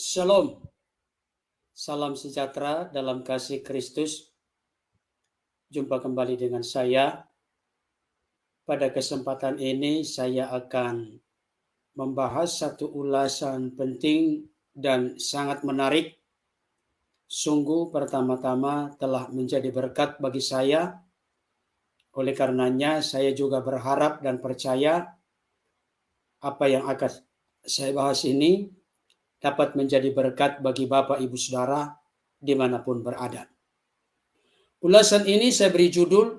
Shalom, salam sejahtera dalam kasih Kristus. Jumpa kembali dengan saya. Pada kesempatan ini saya akan membahas satu ulasan penting dan sangat menarik. Sungguh pertama-tama telah menjadi berkat bagi saya. Oleh karenanya saya juga berharap dan percaya apa yang akan saya bahas ini dapat menjadi berkat bagi Bapak Ibu Saudara dimanapun berada. Ulasan ini saya beri judul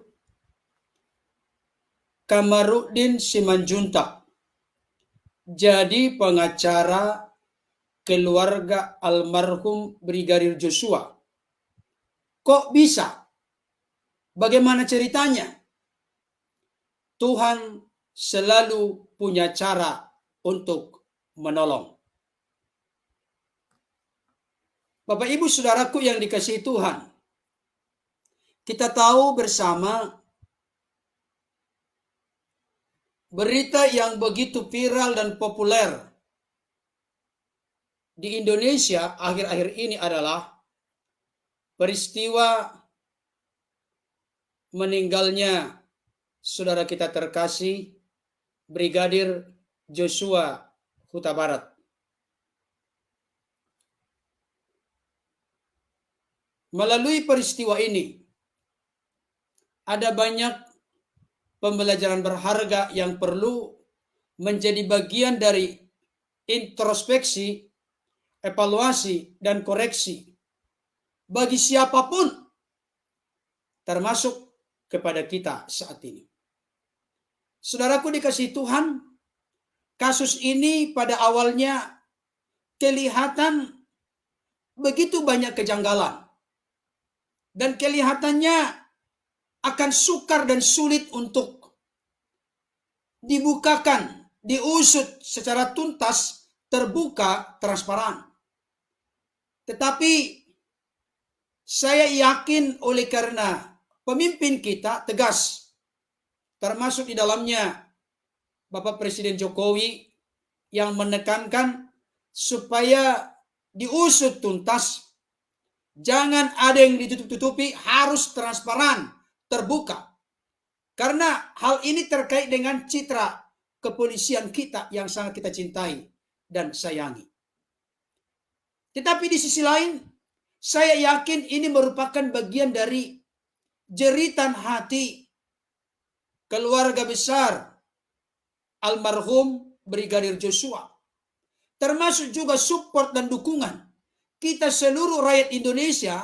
Kamarudin Simanjuntak jadi pengacara keluarga almarhum Brigadir Joshua. Kok bisa? Bagaimana ceritanya? Tuhan selalu punya cara untuk menolong. Bapak Ibu Saudaraku yang dikasihi Tuhan, kita tahu bersama berita yang begitu viral dan populer di Indonesia akhir-akhir ini adalah peristiwa meninggalnya saudara kita terkasih Brigadir Joshua Huta Barat. Melalui peristiwa ini ada banyak pembelajaran berharga yang perlu menjadi bagian dari introspeksi, evaluasi, dan koreksi bagi siapapun, termasuk kepada kita saat ini. Saudaraku dikasihi Tuhan, kasus ini pada awalnya kelihatan begitu banyak kejanggalan dan kelihatannya akan sukar dan sulit untuk dibukakan, diusut secara tuntas, terbuka, transparan. Tetapi saya yakin oleh karena pemimpin kita tegas, termasuk di dalamnya Bapak Presiden Jokowi yang menekankan supaya diusut tuntas, jangan ada yang ditutup-tutupi, harus transparan, terbuka. Karena hal ini terkait dengan citra kepolisian kita yang sangat kita cintai dan sayangi. Tetapi di sisi lain, saya yakin ini merupakan bagian dari jeritan hati keluarga besar almarhum Brigadir Joshua. Termasuk juga support dan dukungan kita seluruh rakyat Indonesia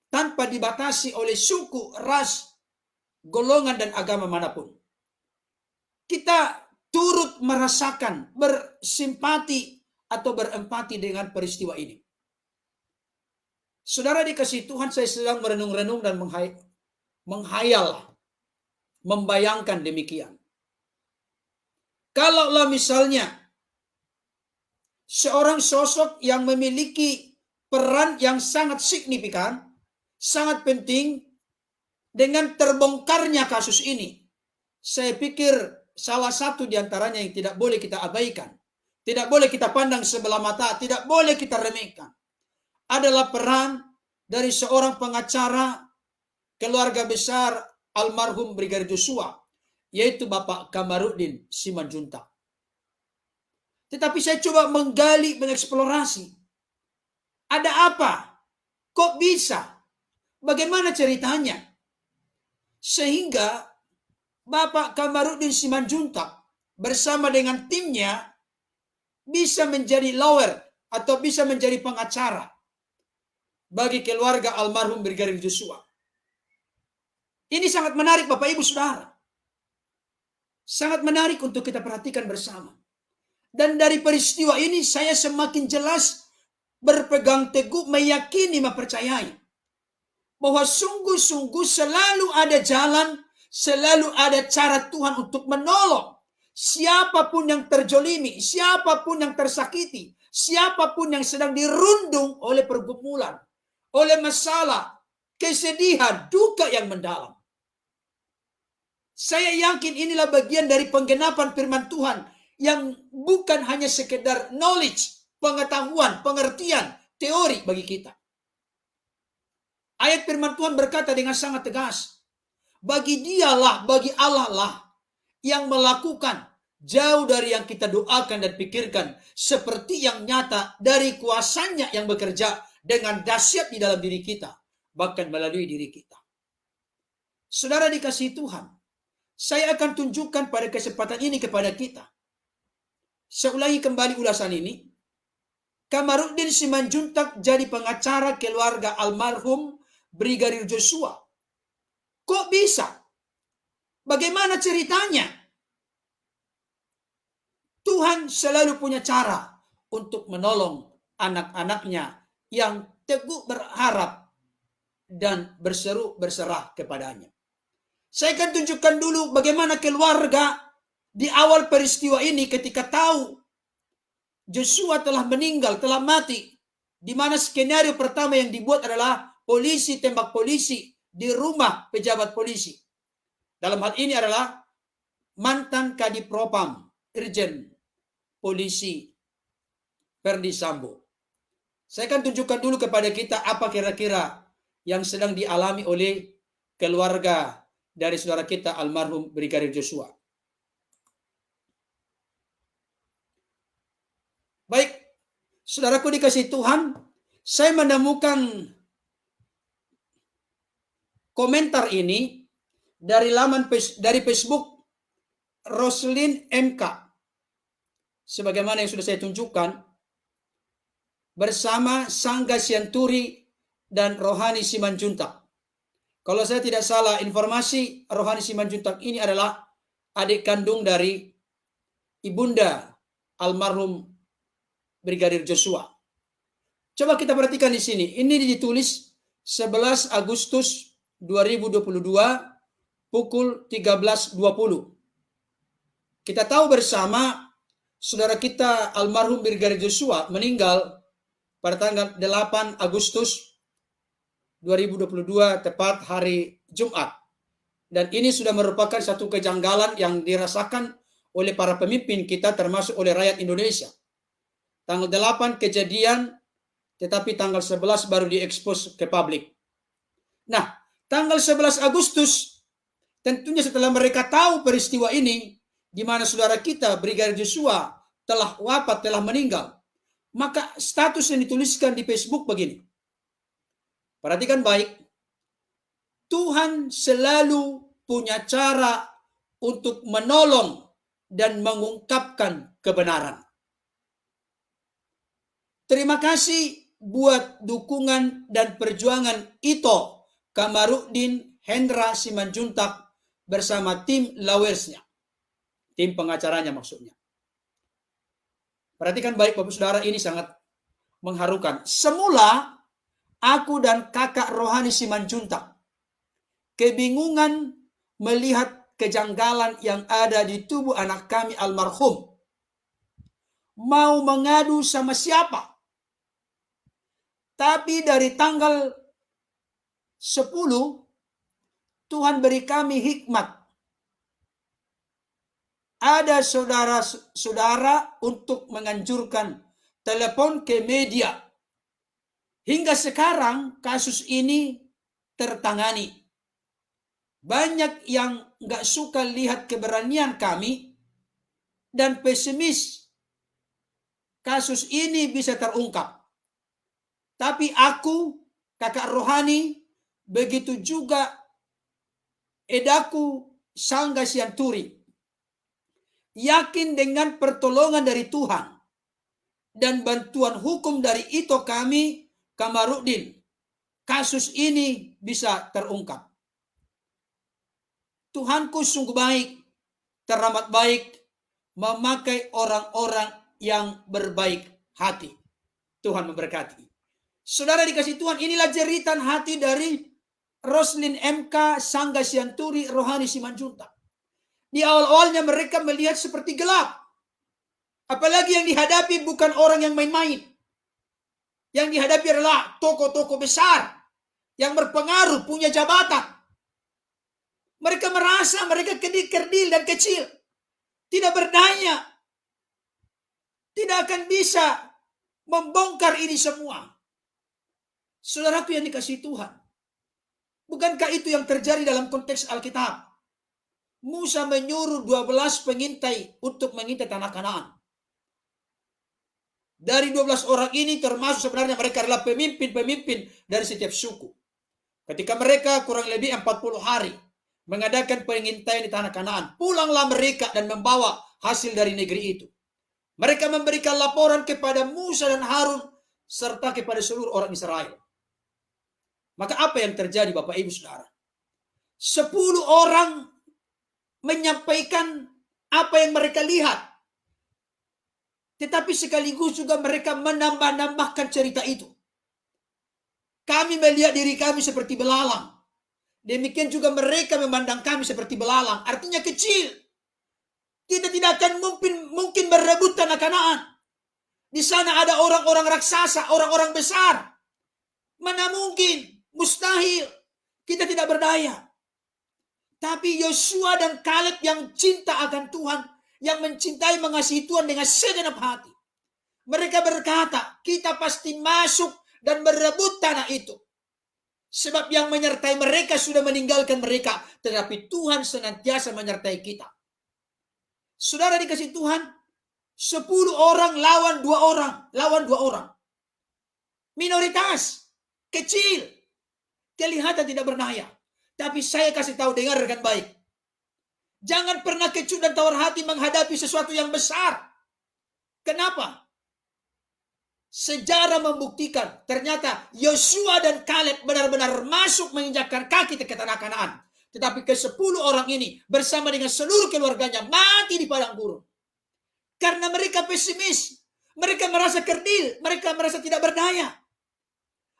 tanpa dibatasi oleh suku, ras, golongan, dan agama manapun. Kita turut merasakan, bersimpati atau berempati dengan peristiwa ini. Saudara dikasihi Tuhan, saya sedang merenung-renung dan menghayal, membayangkan demikian. Kalaulah misalnya seorang sosok yang memiliki peran yang sangat signifikan, sangat penting, dengan terbongkarnya kasus ini, saya pikir salah satu di antaranya yang tidak boleh kita abaikan, tidak boleh kita pandang sebelah mata, tidak boleh kita remehkan, adalah peran dari seorang pengacara keluarga besar almarhum Brigadir Joshua, yaitu Bapak Kamarudin Simanjuntak. Tetapi saya coba menggali, mengeksplorasi. Ada apa? Kok bisa? Bagaimana ceritanya? Sehingga Bapak Kamarudin Simanjuntak bersama dengan timnya bisa menjadi lawyer atau bisa menjadi pengacara bagi keluarga almarhum Brigadir Joshua. Ini sangat menarik Bapak Ibu Saudara. Sangat menarik untuk kita perhatikan bersama. Dan dari peristiwa ini saya semakin jelas berpegang teguh, meyakini, mempercayai bahwa sungguh-sungguh selalu ada jalan, selalu ada cara Tuhan untuk menolong siapapun yang terjolimi, siapapun yang tersakiti, siapapun yang sedang dirundung oleh pergumulan, oleh masalah, kesedihan, duka yang mendalam. Saya yakin inilah bagian dari penggenapan firman Tuhan yang bukan hanya sekedar knowledge, pengetahuan, pengertian, teori bagi kita. Ayat firman Tuhan berkata dengan sangat tegas, bagi dialah, bagi Allah lah yang melakukan jauh dari yang kita doakan dan pikirkan, seperti yang nyata dari kuasanya yang bekerja dengan dahsyat di dalam diri kita, bahkan melalui diri kita. Saudara dikasihi Tuhan, saya akan tunjukkan pada kesempatan ini kepada kita. Saya ulangi kembali ulasan ini. Kamarudin Simanjuntak jadi pengacara keluarga almarhum Brigadir Joshua. Kok bisa? Bagaimana ceritanya? Tuhan selalu punya cara untuk menolong anak-anaknya yang teguh berharap dan berserah kepadanya. Saya akan tunjukkan dulu bagaimana keluarga di awal peristiwa ini ketika tahu Joshua telah meninggal, telah mati, di mana skenario pertama yang dibuat adalah polisi tembak polisi di rumah pejabat polisi. Dalam hal ini adalah mantan Kadipropam, Irjen Polisi Ferdi Sambo. Saya akan tunjukkan dulu kepada kita apa kira-kira yang sedang dialami oleh keluarga dari saudara kita almarhum Brigadir Joshua. Baik, saudaraku dikasih Tuhan, saya menemukan komentar ini dari Facebook Roslin MK. Sebagaimana yang sudah saya tunjukkan, bersama Sangga Sianturi dan Rohani Simanjuntak. Kalau saya tidak salah informasi, Rohani Simanjuntak ini adalah adik kandung dari ibunda almarhum Brigadir Joshua. Coba kita perhatikan di sini. Ini ditulis 11 Agustus 2022 pukul 13.20. Kita tahu bersama saudara kita almarhum Brigadir Joshua meninggal pada tanggal 8 Agustus 2022 tepat hari Jumat. Dan ini sudah merupakan satu kejanggalan yang dirasakan oleh para pemimpin kita termasuk oleh rakyat Indonesia. Tanggal 8 kejadian, tetapi tanggal 11 baru diekspos ke publik. Nah, tanggal 11 Agustus, tentunya setelah mereka tahu peristiwa ini, di mana saudara kita Brigadir Joshua telah wafat, telah meninggal, maka status yang dituliskan di Facebook begini. Perhatikan baik, Tuhan selalu punya cara untuk menolong dan mengungkapkan kebenaran. Terima kasih buat dukungan dan perjuangan Ito Kamarudin Hendra Simanjuntak bersama tim lawersnya. Tim pengacaranya maksudnya. Perhatikan baik Bapak Saudara, ini sangat mengharukan. Semula aku dan kakak Rohani Simanjuntak kebingungan melihat kejanggalan yang ada di tubuh anak kami almarhum. Mau mengadu sama siapa? Tapi dari tanggal 10, Tuhan beri kami hikmat. Ada saudara-saudara untuk menganjurkan telepon ke media. Hingga sekarang kasus ini tertangani. Banyak yang gak suka lihat keberanian kami dan pesimis kasus ini bisa terungkap. Tapi aku, kakak Rohani, begitu juga edaku Sangga Sianturi, yakin dengan pertolongan dari Tuhan dan bantuan hukum dari Ito kami, Kamarudin, kasus ini bisa terungkap. Tuhanku sungguh baik, teramat baik, memakai orang-orang yang berbaik hati. Tuhan memberkati. Saudara dikasih Tuhan, inilah jeritan hati dari Roslin MK, Sangga Sianturi, Rohani Simanjuntak. Di awal-awalnya mereka melihat seperti gelap. Apalagi yang dihadapi bukan orang yang main-main. Yang dihadapi adalah tokoh-tokoh besar yang berpengaruh, punya jabatan. Mereka merasa mereka kerdil dan kecil, tidak berdaya, tidak akan bisa membongkar ini semua. Saudaraku yang dikasihi Tuhan, bukankah itu yang terjadi dalam konteks Alkitab? Musa menyuruh 12 pengintai untuk mengintai tanah Kanaan. Dari 12 orang ini termasuk sebenarnya mereka adalah pemimpin-pemimpin dari setiap suku. Ketika mereka kurang lebih 40 hari mengadakan pengintaian di tanah Kanaan, pulanglah mereka dan membawa hasil dari negeri itu. Mereka memberikan laporan kepada Musa dan Harun serta kepada seluruh orang Israel. Maka apa yang terjadi Bapak Ibu Saudara? 10 orang menyampaikan apa yang mereka lihat. Tetapi sekaligus juga mereka menambah-nambahkan cerita itu. Kami melihat diri kami seperti belalang. Demikian juga mereka memandang kami seperti belalang. Artinya kecil. Kita tidak akan mungkin berebut tanah Kanaan. Di sana ada orang-orang raksasa, orang-orang besar. Mana mungkin? Mustahil. Kita tidak berdaya. Tapi Yosua dan Kaleb yang cinta akan Tuhan, yang mencintai mengasihi Tuhan dengan segenap hati. Mereka berkata, kita pasti masuk dan berebut tanah itu. Sebab yang menyertai mereka sudah meninggalkan mereka. Tetapi Tuhan senantiasa menyertai kita. Saudara dikasihi Tuhan, 10 orang lawan 2 orang. Lawan 2 orang. Minoritas. Kecil. Kelihatan tidak berdaya. Tapi saya kasih tahu, dengarkan baik. Jangan pernah kecut dan tawar hati menghadapi sesuatu yang besar. Kenapa? Sejarah membuktikan ternyata Yosua dan Kaleb benar-benar masuk menginjakkan kaki ke tanah Kanaan. Tetapi ke-10 orang ini bersama dengan seluruh keluarganya mati di padang gurun. Karena mereka pesimis. Mereka merasa kerdil. Mereka merasa tidak berdaya.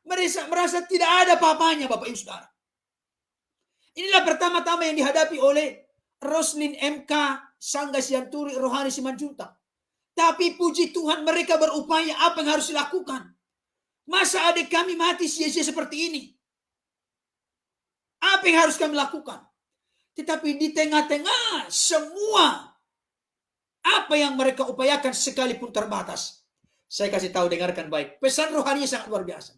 Mereka merasa tidak ada apa-apanya Bapak Ibu Saudara. Inilah pertama-tama yang dihadapi oleh Roslin MK, Sangga Sianturi, Rohani Simanjuntak. Tapi puji Tuhan mereka berupaya apa yang harus dilakukan. Masa adik kami mati sia-sia seperti ini? Apa yang harus kami lakukan? Tetapi di tengah-tengah semua apa yang mereka upayakan sekalipun terbatas. Saya kasih tahu, dengarkan baik. Pesan rohaninya sangat luar biasa.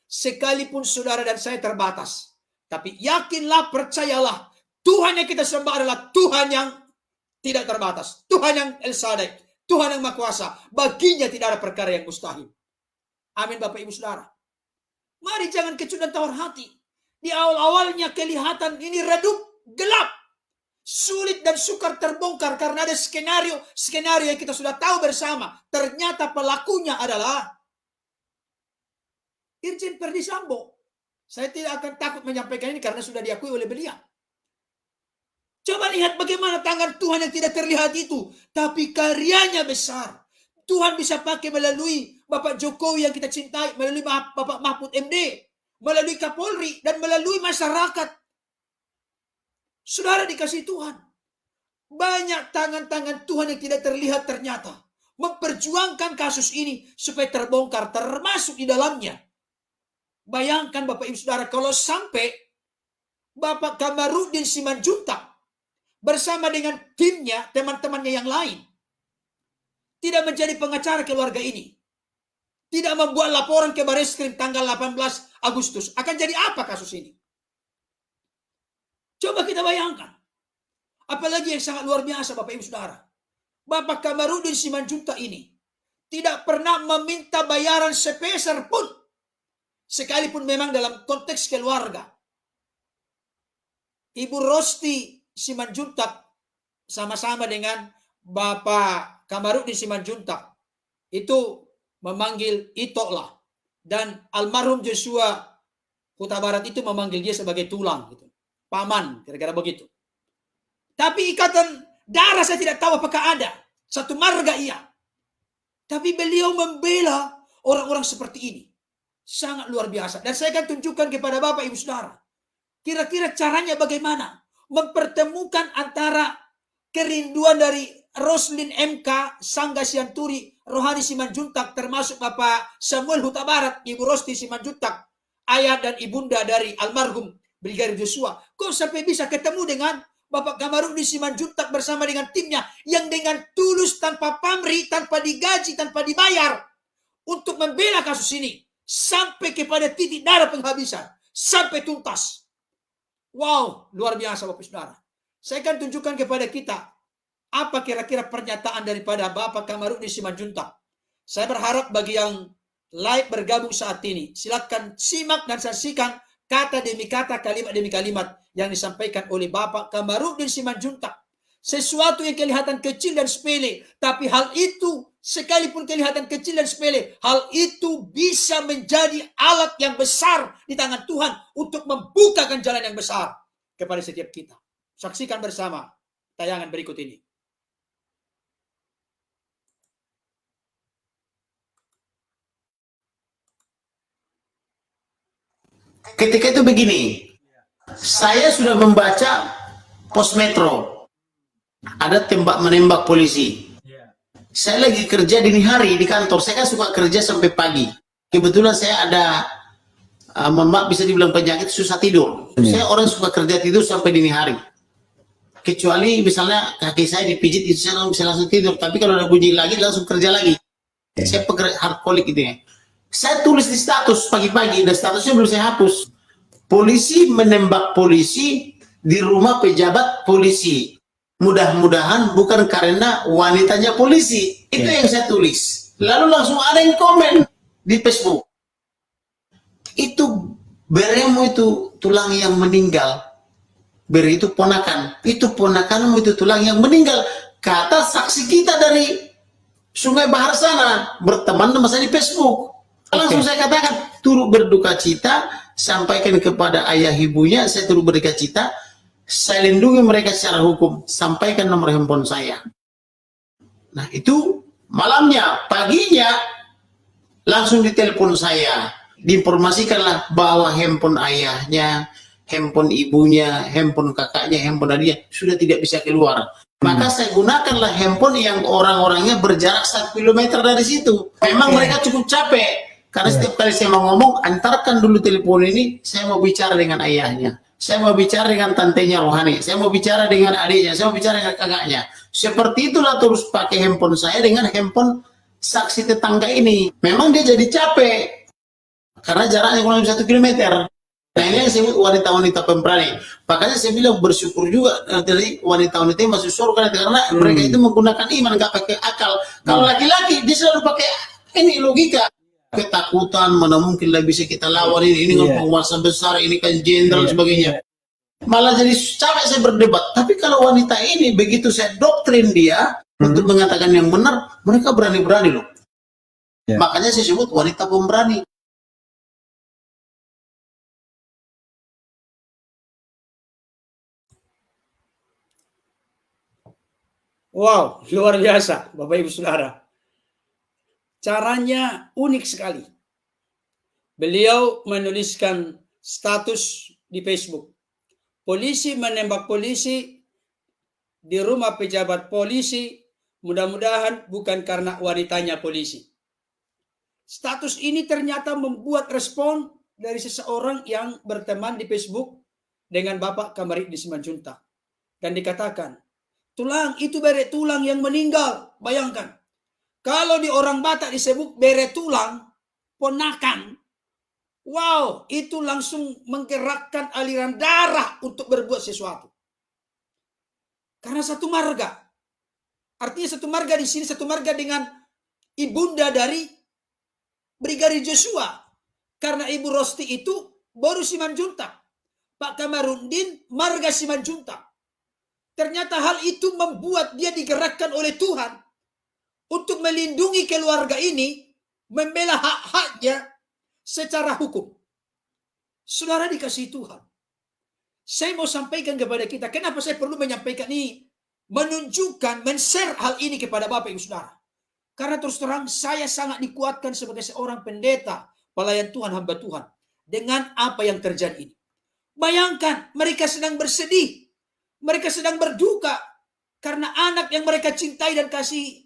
Sekalipun saudara dan saya terbatas. Tapi yakinlah, percayalah, Tuhan yang kita sembah adalah Tuhan yang tidak terbatas. Tuhan yang El Shaddai. Tuhan yang Maha Kuasa. Baginya tidak ada perkara yang mustahil. Amin Bapak Ibu Saudara. Mari jangan kecut dan tawar hati. Di awal-awalnya kelihatan ini redup, gelap. Sulit dan sukar terbongkar karena ada skenario yang kita sudah tahu bersama. Ternyata pelakunya adalah Irjen Verdi Sambo. Saya tidak akan takut menyampaikan ini karena sudah diakui oleh beliau. Coba lihat bagaimana tangan Tuhan yang tidak terlihat itu. Tapi karyanya besar. Tuhan bisa pakai melalui Bapak Jokowi yang kita cintai. Melalui Bapak Mahfud MD. Melalui Kapolri. Dan melalui masyarakat. Saudara dikasih Tuhan. Banyak tangan-tangan Tuhan yang tidak terlihat ternyata. Memperjuangkan kasus ini supaya terbongkar. Termasuk di dalamnya. Bayangkan Bapak Ibu Saudara, kalau sampai Bapak Kamarudin Simanjuntak bersama dengan timnya, teman-temannya yang lain, tidak menjadi pengacara keluarga ini, tidak membuat laporan ke Bareskrim tanggal 18 Agustus, akan jadi apa kasus ini? Coba kita bayangkan. Apalagi yang sangat luar biasa Bapak Ibu Saudara. Bapak Kamarudin Simanjuntak ini tidak pernah meminta bayaran sepeser pun. Sekalipun memang dalam konteks keluarga. Ibu Rosti Simanjuntak sama-sama dengan Bapak Kamarudin Simanjuntak itu memanggil Ito lah. Dan almarhum Joshua Huta Barat itu memanggil dia sebagai tulang. Gitu. Paman, kira-kira begitu. Tapi ikatan darah saya tidak tahu apakah ada. Satu marga iya. Tapi beliau membela orang-orang seperti ini. Sangat luar biasa. Dan saya akan tunjukkan kepada Bapak Ibu Saudara. Kira-kira caranya bagaimana? Mempertemukan antara kerinduan dari Roslin MK, Sangga Sianturi, Rohani Simanjuntak, termasuk Bapak Samuel Huta Barat, Ibu Rosti Simanjuntak, ayah dan ibunda dari almarhum Brigadir Joshua. Kok sampai bisa ketemu dengan Bapak Kamarudin Simanjuntak bersama dengan timnya yang dengan tulus tanpa pamrih, tanpa digaji, tanpa dibayar untuk membela kasus ini sampai kepada titik darah penghabisan, sampai tuntas. Wow, luar biasa Bapak Saudara. Saya akan tunjukkan kepada kita apa kira-kira pernyataan daripada Bapak Kamarudin Simanjuntak. Saya berharap bagi yang live bergabung saat ini, silakan simak dan saksikan kata demi kata, kalimat demi kalimat yang disampaikan oleh Bapak Kamarudin Simanjuntak. Sesuatu yang kelihatan kecil dan sepele, tapi hal itu sekalipun kelihatan kecil dan sepele, hal itu bisa menjadi alat yang besar di tangan Tuhan untuk membukakan jalan yang besar kepada setiap kita. Saksikan bersama tayangan berikut ini. Ketika itu begini, saya sudah membaca pos metro, ada tembak menembak polisi. Saya lagi kerja dini hari di kantor, saya kan suka kerja sampai pagi. Kebetulan saya ada, maaf bisa dibilang penyakit susah tidur. Saya orang suka kerja tidur sampai dini hari. Kecuali misalnya kaki saya dipijit, itu saya bisa langsung tidur. Tapi kalau ada bunyi lagi, langsung kerja lagi. Saya pekerja hardcolik gitu ya. Saya tulis di status pagi-pagi, dan statusnya belum saya hapus. Polisi menembak polisi di rumah pejabat polisi. Mudah-mudahan bukan karena wanitanya polisi. Itu yang saya tulis. Lalu langsung ada yang komen di Facebook. Itu beremu itu tulang yang meninggal. Beri itu ponakan. Itu ponakanmu itu tulang yang meninggal. Kata saksi kita dari Sungai Bahar sana. Berteman sama saya di Facebook. Langsung saya katakan, turut berduka cita, sampaikan kepada ayah ibunya, saya turut berduka cita, saya lindungi mereka secara hukum, sampaikan nomor handphone saya. Nah itu malamnya, paginya langsung ditelepon saya, diinformasikanlah bahwa handphone ayahnya, handphone ibunya, handphone kakaknya, handphone adiknya sudah tidak bisa keluar. Maka saya gunakanlah handphone yang orang-orangnya berjarak 1 kilometer dari situ. Memang mereka cukup capek. Karena setiap kali saya mau ngomong, antarkan dulu telepon ini, saya mau bicara dengan ayahnya. Saya mau bicara dengan tantenya rohani. Saya mau bicara dengan adiknya. Saya mau bicara dengan kakaknya. Seperti itulah terus pakai handphone saya dengan handphone saksi tetangga ini. Memang dia jadi capek. Karena jaraknya kurang lebih 1 kilometer. Nah ini yang saya sebut wanita-wanita pemberani. Makanya saya bilang bersyukur juga dari wanita-wanita yang masuk surga. Karena mereka itu menggunakan iman, nggak pakai akal. Kalau laki-laki, dia selalu pakai ini logika. Ketakutan, mana mungkin lah bisa kita lawan ini dengan penguasa besar, ini kan jenderal sebagainya. Malah jadi capek saya berdebat. Tapi kalau wanita ini begitu saya doktrin dia untuk mengatakan yang benar, mereka berani-berani loh. Makanya saya sebut wanita pemberani. Wow, luar biasa Bapak Ibu Saudara. Caranya unik sekali. Beliau menuliskan status di Facebook. Polisi menembak polisi di rumah pejabat polisi, mudah-mudahan bukan karena wanitanya polisi. Status ini ternyata membuat respon dari seseorang yang berteman di Facebook dengan Bapak Kamarudin Simanjuntak. Dan dikatakan, tulang itu bere tulang yang meninggal. Bayangkan. Kalau di orang Batak disebut bere tulang, ponakan, wow, itu langsung menggerakkan aliran darah untuk berbuat sesuatu. Karena satu marga. Artinya satu marga di sini, satu marga dengan ibunda dari Brigadir Joshua. Karena Ibu Rosti itu baru Simanjuntak. Pak Kamarudin marga Simanjuntak. Ternyata hal itu membuat dia digerakkan oleh Tuhan untuk melindungi keluarga ini, membela hak-haknya secara hukum. Saudara dikasihi Tuhan. Saya mau sampaikan kepada kita, kenapa saya perlu menyampaikan ini? Menunjukkan, men-share hal ini kepada Bapak Ibu Saudara. Karena terus terang, saya sangat dikuatkan sebagai seorang pendeta, pelayan Tuhan, hamba Tuhan, dengan apa yang terjadi ini. Bayangkan, mereka sedang bersedih. Mereka sedang berduka, karena anak yang mereka cintai dan kasih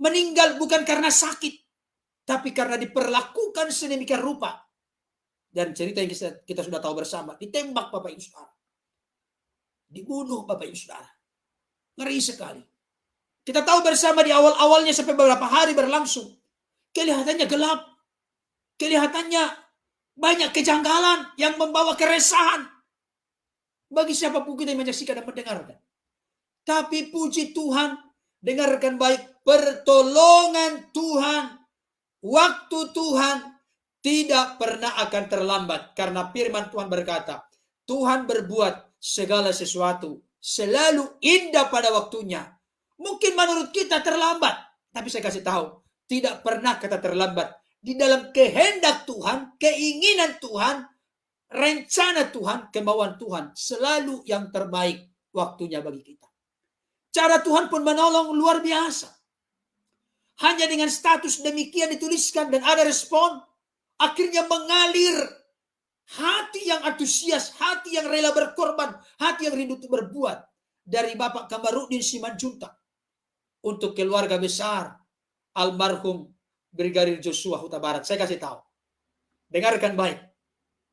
meninggal bukan karena sakit, tapi karena diperlakukan sedemikian rupa. Dan cerita yang kita sudah tahu bersama, ditembak Bapak Ibu Saudara, dibunuh Bapak Ibu Saudara. Ngeri sekali. Kita tahu bersama di awal-awalnya sampai beberapa hari berlangsung, kelihatannya gelap, kelihatannya banyak kejanggalan yang membawa keresahan bagi siapapun kita yang menyaksikan dan mendengarkan. Tapi puji Tuhan, dengarkan baik, pertolongan Tuhan, waktu Tuhan tidak pernah akan terlambat. Karena firman Tuhan berkata, Tuhan berbuat segala sesuatu selalu indah pada waktunya. Mungkin menurut kita terlambat, tapi saya kasih tahu, tidak pernah kata terlambat. Di dalam kehendak Tuhan, keinginan Tuhan, rencana Tuhan, kemauan Tuhan, selalu yang terbaik waktunya bagi kita. Cara Tuhan pun menolong luar biasa. Hanya dengan status demikian dituliskan dan ada respon, akhirnya mengalir hati yang antusias, hati yang rela berkorban, hati yang rindu untuk berbuat dari Bapak Kamarudin Simanjuntak untuk keluarga besar almarhum Brigadir Joshua Huta Barat. Saya kasih tahu, dengarkan baik.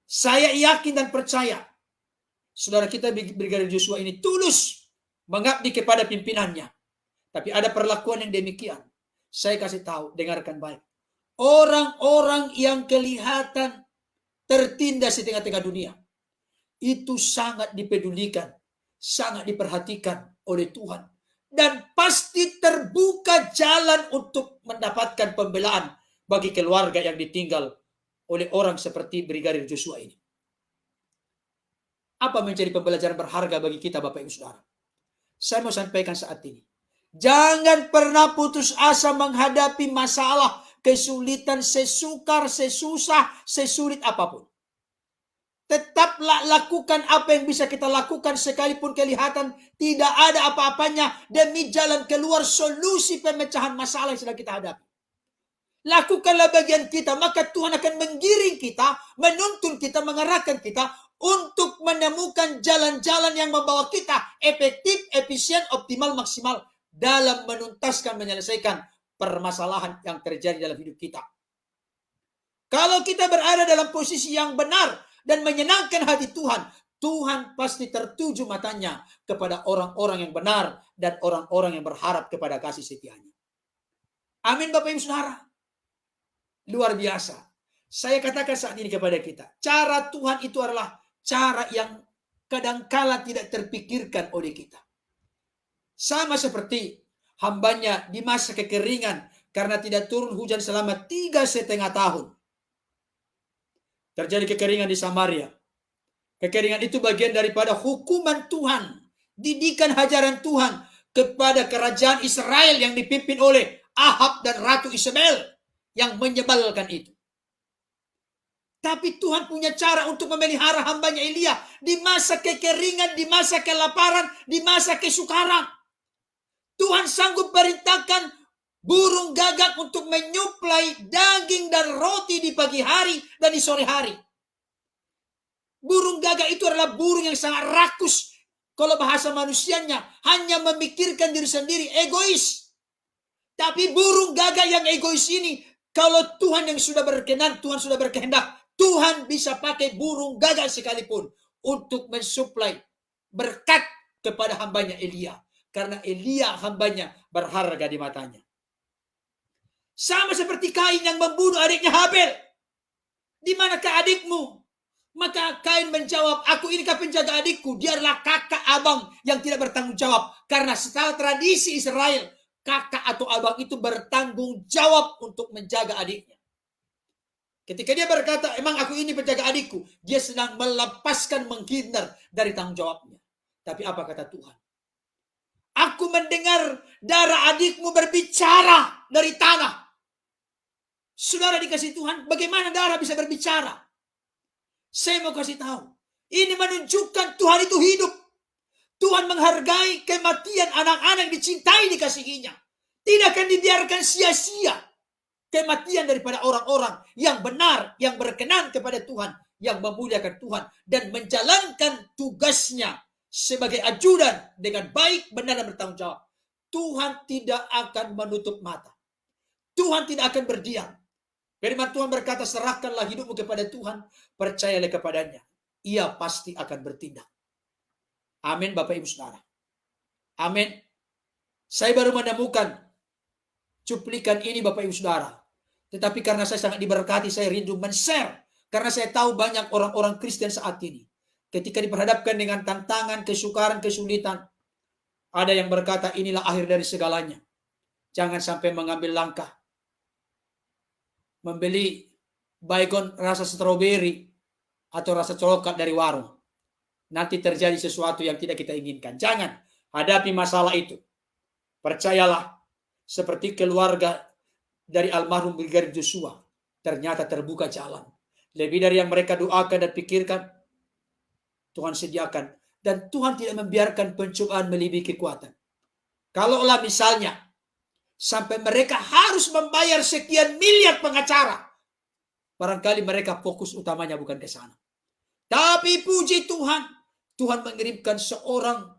Saya yakin dan percaya saudara kita Brigadir Joshua ini tulus mengabdi kepada pimpinannya. Tapi ada perlakuan yang demikian. Saya kasih tahu, dengarkan baik. Orang-orang yang kelihatan tertindas di tengah-tengah dunia, itu sangat dipedulikan, sangat diperhatikan oleh Tuhan. Dan pasti terbuka jalan untuk mendapatkan pembelaan bagi keluarga yang ditinggal oleh orang seperti Brigadir Joshua ini. Apa menjadi pembelajaran berharga bagi kita Bapak Ibu Saudara? Saya mau sampaikan saat ini. Jangan pernah putus asa menghadapi masalah, kesulitan, sesukar, sesusah, sesulit apapun. Tetaplah lakukan apa yang bisa kita lakukan sekalipun kelihatan tidak ada apa-apanya demi jalan keluar solusi pemecahan masalah yang sedang kita hadapi. Lakukanlah bagian kita, maka Tuhan akan menggiring kita, menuntun kita, mengarahkan kita untuk menemukan jalan-jalan yang membawa kita efektif, efisien, optimal, maksimal dalam menuntaskan, menyelesaikan permasalahan yang terjadi dalam hidup kita. Kalau kita berada dalam posisi yang benar dan menyenangkan hati Tuhan, Tuhan pasti tertuju matanya kepada orang-orang yang benar dan orang-orang yang berharap kepada kasih setianya. Amin Bapak Ibu Saudara. Luar biasa. Saya katakan saat ini kepada kita, cara Tuhan itu adalah cara yang kadangkala tidak terpikirkan oleh kita. Sama seperti hambanya di masa kekeringan karena tidak turun hujan selama 3,5 tahun. Terjadi kekeringan di Samaria. Kekeringan itu bagian daripada hukuman Tuhan, didikan hajaran Tuhan kepada kerajaan Israel yang dipimpin oleh Ahab dan Ratu Isabel yang menyebalkan itu. Tapi Tuhan punya cara untuk memelihara hambanya Elia di masa kekeringan, di masa kelaparan, di masa kesukaran. Tuhan sanggup perintahkan burung gagak untuk menyuplai daging dan roti di pagi hari dan di sore hari. Burung gagak itu adalah burung yang sangat rakus. Kalau bahasa manusianya hanya memikirkan diri sendiri, egois. Tapi burung gagak yang egois ini, kalau Tuhan yang sudah berkenan, Tuhan sudah berkehendak, Tuhan bisa pakai burung gagak sekalipun untuk mensuplai berkat kepada hambanya Elia. Karena Elia hambanya berharga di matanya. Sama seperti Kain yang membunuh adiknya Habel. Di manakah adikmu? Maka Kain menjawab, aku ini penjaga adikku. Dia adalah kakak abang yang tidak bertanggung jawab. Karena setelah tradisi Israel, kakak atau abang itu bertanggung jawab untuk menjaga adiknya. Ketika dia berkata, emang aku ini penjaga adikku, dia sedang melepaskan, menghindar dari tanggung jawabnya. Tapi apa kata Tuhan? Aku mendengar darah adikmu berbicara dari tanah. Saudara dikasih Tuhan, bagaimana darah bisa berbicara? Saya mau kasih tahu, ini menunjukkan Tuhan itu hidup. Tuhan menghargai kematian anak-anak yang dicintai dikasihinya. Tidak akan dibiarkan sia-sia kematian daripada orang-orang yang benar, yang berkenan kepada Tuhan, yang memuliakan Tuhan, dan menjalankan tugasnya sebagai ajudan dengan baik, benar, dan bertanggung jawab. Tuhan tidak akan menutup mata. Tuhan tidak akan berdiam. Firman Tuhan berkata, serahkanlah hidupmu kepada Tuhan, percayalah kepadanya. Ia pasti akan bertindak. Amin Bapak Ibu Saudara. Amin. Saya baru menemukan cuplikan ini Bapak Ibu Saudara. Tetapi karena saya sangat diberkati, saya rindu men-share. Karena saya tahu banyak orang-orang Kristen saat ini. Ketika diperhadapkan dengan tantangan, kesukaran, kesulitan. Ada yang berkata inilah akhir dari segalanya. Jangan sampai mengambil langkah. Membeli baygon rasa stroberi atau rasa coklat dari warung. Nanti terjadi sesuatu yang tidak kita inginkan. Jangan hadapi masalah itu. Percayalah, seperti keluarga dari almarhum Brigadir Joshua, ternyata terbuka jalan. Lebih dari yang mereka doakan dan pikirkan, Tuhan sediakan. Dan Tuhan tidak membiarkan pencobaan melebihi kekuatan. Kalaulah misalnya, sampai mereka harus membayar sekian miliar pengacara, barangkali mereka fokus utamanya bukan ke sana. Tapi puji Tuhan, Tuhan mengirimkan seorang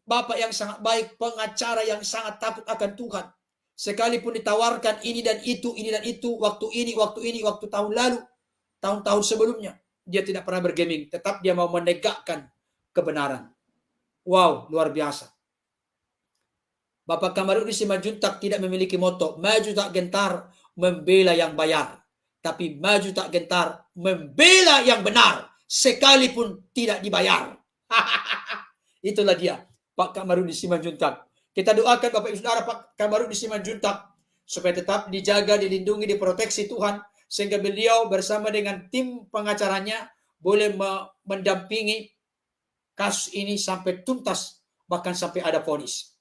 Bapak yang sangat baik, pengacara yang sangat takut akan Tuhan. Sekalipun ditawarkan ini dan itu, waktu ini, waktu tahun lalu, tahun-tahun sebelumnya, dia tidak pernah bergeming. Tetap dia mau menegakkan kebenaran. Wow, luar biasa. Bapak Kamarudin Simanjuntak tidak memiliki moto, maju tak gentar, membela yang bayar. Tapi maju tak gentar, membela yang benar, sekalipun tidak dibayar. Itulah dia, Pak Kamarudin Simanjuntak. Kita doakan Bapak Ibu Saudara Pak Kamarudin Simanjuntak supaya tetap dijaga, dilindungi, diproteksi Tuhan, sehingga beliau bersama dengan tim pengacaranya boleh mendampingi kasus ini sampai tuntas, bahkan sampai ada vonis.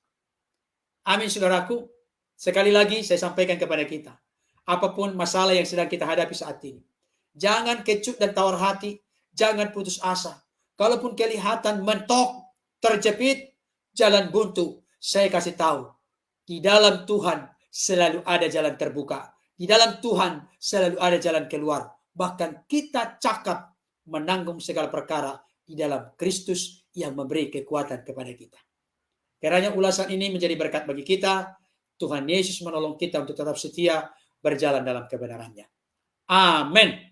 Amin, saudaraku. Sekali lagi saya sampaikan kepada kita, apapun masalah yang sedang kita hadapi saat ini, jangan kecut dan tawar hati, jangan putus asa. Kalaupun kelihatan mentok, terjepit, jalan buntu, saya kasih tahu, di dalam Tuhan selalu ada jalan terbuka. Di dalam Tuhan selalu ada jalan keluar. Bahkan kita cakap menanggung segala perkara di dalam Kristus yang memberi kekuatan kepada kita. Kiranya ulasan ini menjadi berkat bagi kita. Tuhan Yesus menolong kita untuk tetap setia berjalan dalam kebenarannya. Amin.